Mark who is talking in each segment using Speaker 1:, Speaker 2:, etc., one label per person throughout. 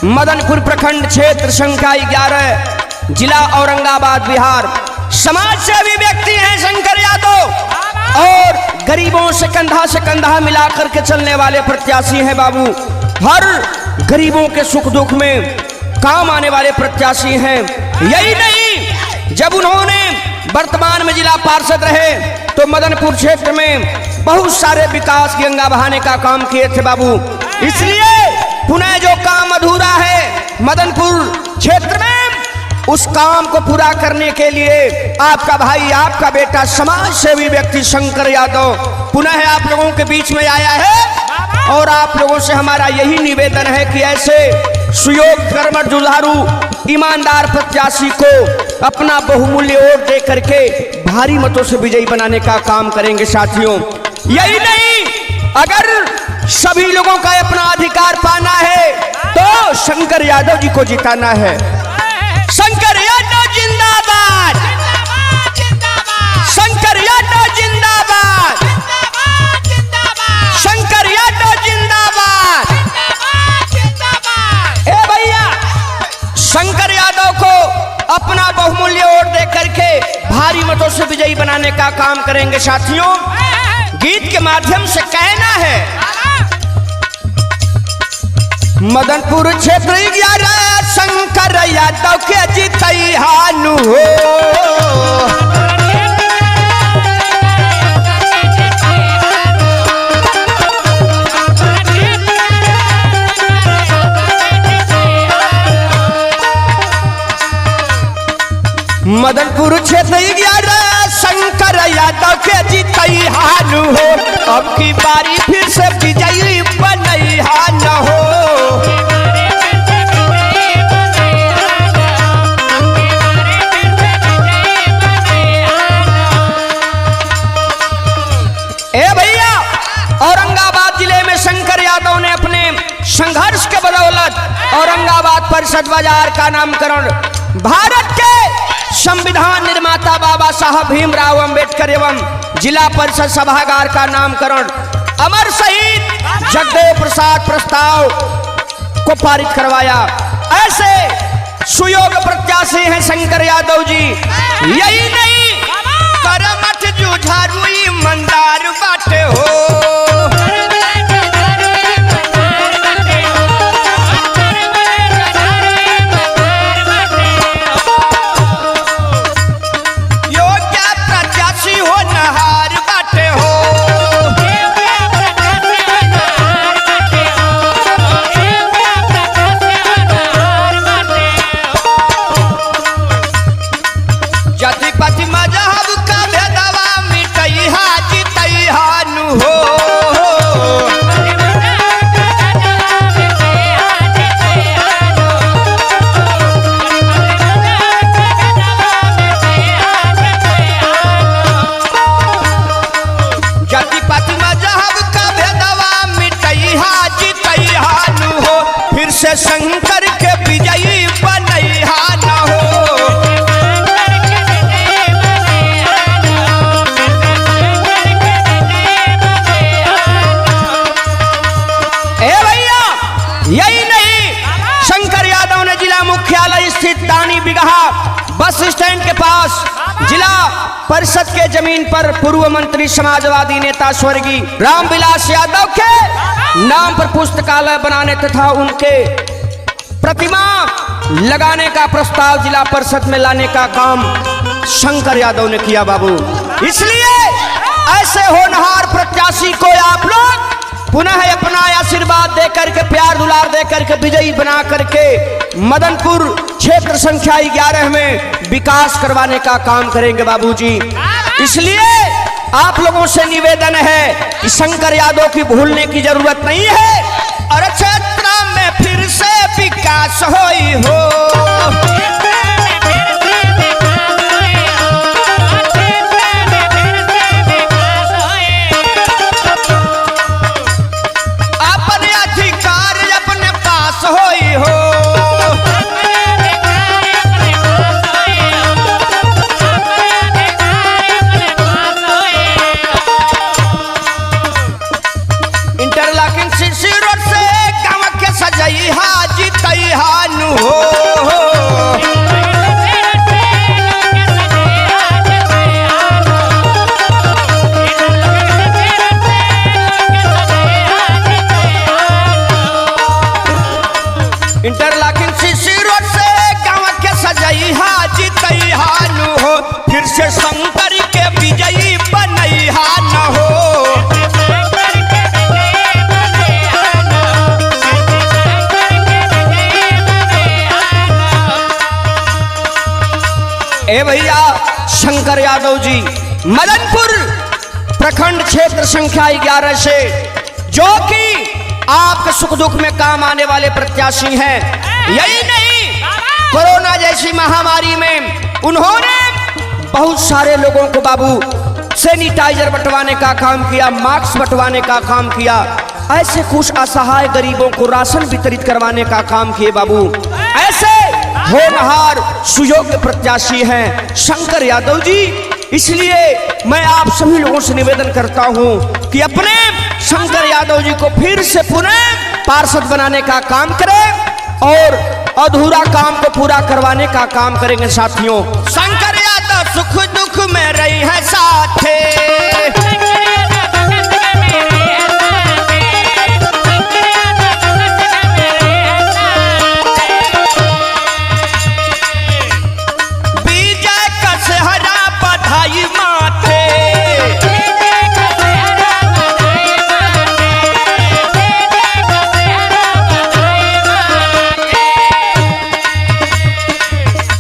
Speaker 1: मदनपुर प्रखंड क्षेत्र संख्या 11 जिला औरंगाबाद बिहार। समाज सेवी व्यक्ति हैं शंकर यादव और गरीबों से कंधा मिलाकर के चलने वाले प्रत्याशी हैं बाबू। हर गरीबों के सुख दुख में काम आने वाले प्रत्याशी हैं। यही नहीं, जब उन्होंने वर्तमान में जिला पार्षद रहे तो मदनपुर क्षेत्र में बहुत सारे विकास की गंगा बहाने का काम किए थे बाबू। इसलिए पुनः जो काम अधूरा है मदनपुर क्षेत्र में, उस काम को पूरा करने के लिए आपका भाई, आपका बेटा, समाज सेवी व्यक्ति शंकर यादव पुनः आप लोगों के बीच में आया है। और आप लोगों से हमारा यही निवेदन है कि ऐसे सुयोग कर्मठ जुझारू ईमानदार प्रत्याशी को अपना बहुमूल्य वोट दे करके भारी मतों से विजयी बनाने का काम करेंगे साथियों। यही नहीं, अगर सभी लोगों का अपना अधिकार पाना है तो शंकर यादव जी को जिताना है। शंकर यादव जिंदाबाद, शंकर यादव जिंदाबाद, शंकर यादव जिंदाबाद। ए भैया, शंकर यादव को अपना बहुमूल्य वोट दे करके भारी मतों से विजयी बनाने का काम करेंगे साथियों। गीत के माध्यम से कहना है, मदनपुर क्षेत्र 11 शंकर यादव के जितैहानु हो। मदनपुर क्षेत्र 11 शंकर यादव के जितैहानु हो। अब की बारी फिर से विजयी बनैहान हो। ए भैया, औरंगाबाद जिले में शंकर यादव ने अपने संघर्ष के बदौलत औरंगाबाद परिषद बाजार का नामकरण भारत के संविधान निर्माता बाबा साहब भीमराव अंबेडकर एवं जिला परिषद सभागार का नामकरण अमर शहीद जगदेव प्रसाद प्रस्ताव को पारित करवाया। ऐसे सुयोग प्रत्याशी हैं शंकर यादव जी। यही नहीं, करमठ जुझारू ईमानदार बाटे हो। शंकर के विजयी बनैहान हो। ए भैया, यही नहीं, शंकर यादव ने जिला मुख्यालय स्थित दानी बिगहा बस स्टैंड के पास जिला परिषद के जमीन पर पूर्व मंत्री समाजवादी नेता स्वर्गीय रामविलास यादव के नाम पर पुस्तकालय बनाने तथा उनके प्रतिमा लगाने का प्रस्ताव जिला परिषद में लाने का काम शंकर यादव ने किया बाबू। इसलिए ऐसे होनहार प्रत्याशी को आप लोग पुनः अपना आशीर्वाद देकर के, प्यार दुलार देकर के विजयी बना करके मदनपुर क्षेत्र संख्या 11 में विकास करवाने का काम करेंगे बाबूजी। इसलिए आप लोगों से निवेदन है कि शंकर यादव की भूलने की जरूरत नहीं है और क्षेत्र में फिर से विकास होई हो। अपने अधिकार अपने पास होई हो। इंटरलॉकिंग सीसी रोड से गाँव के सजई हाजी तई ए भैया शंकर यादव जी मदनपुर प्रखंड क्षेत्र संख्या 11 से, जो कि आपके सुख दुख में काम आने वाले प्रत्याशी हैं। यही नहीं, कोरोना जैसी महामारी में उन्होंने बहुत सारे लोगों को बाबू सैनिटाइजर बंटवाने का काम किया, मास्क बंटवाने का काम किया, ऐसे कुछ असहाय गरीबों को राशन वितरित करवाने का काम किए बाबू। ऐसे होनहार सुयोग्य प्रत्याशी हैं शंकर यादव जी। इसलिए मैं आप सभी लोगों से निवेदन करता हूं कि अपने शंकर यादव जी को फिर से पुनः पार्षद बनाने का काम करें और अधूरा काम को पूरा करवाने का काम करेंगे साथियों। शंकर यादव सुख दुख में रही है साथे,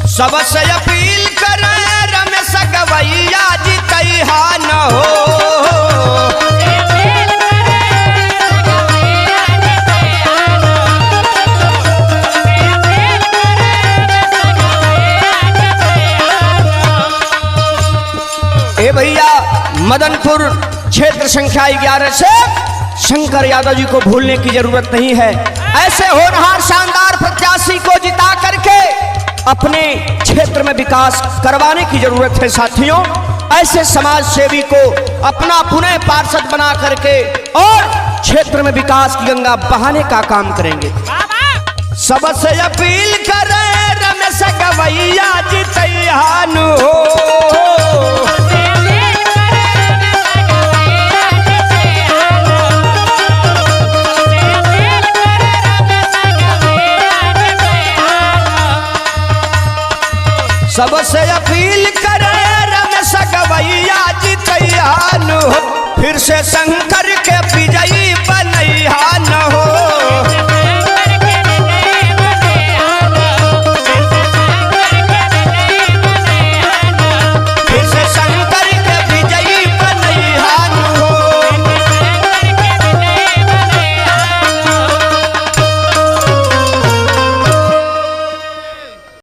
Speaker 1: सबसे अपील करे रमेश गवैया जी कहिया न हो। ए भैया मदनपुर क्षेत्र संख्या 11 से शंकर यादव जी को भूलने की जरूरत नहीं है। ऐसे होनहार शानदार प्रत्याशी को जिता करके अपने क्षेत्र में विकास करवाने की जरूरत है साथियों। ऐसे समाज सेवी को अपना पुनः पार्षद बना करके और क्षेत्र में विकास की गंगा बहाने का काम करेंगे। सबसे अपील करे रमेश गवैया जी तैयार हो। सबसे अपील करे रमेश गवैया जी तैयार हो, फिर से शंकर के विजयी बनैया न हो।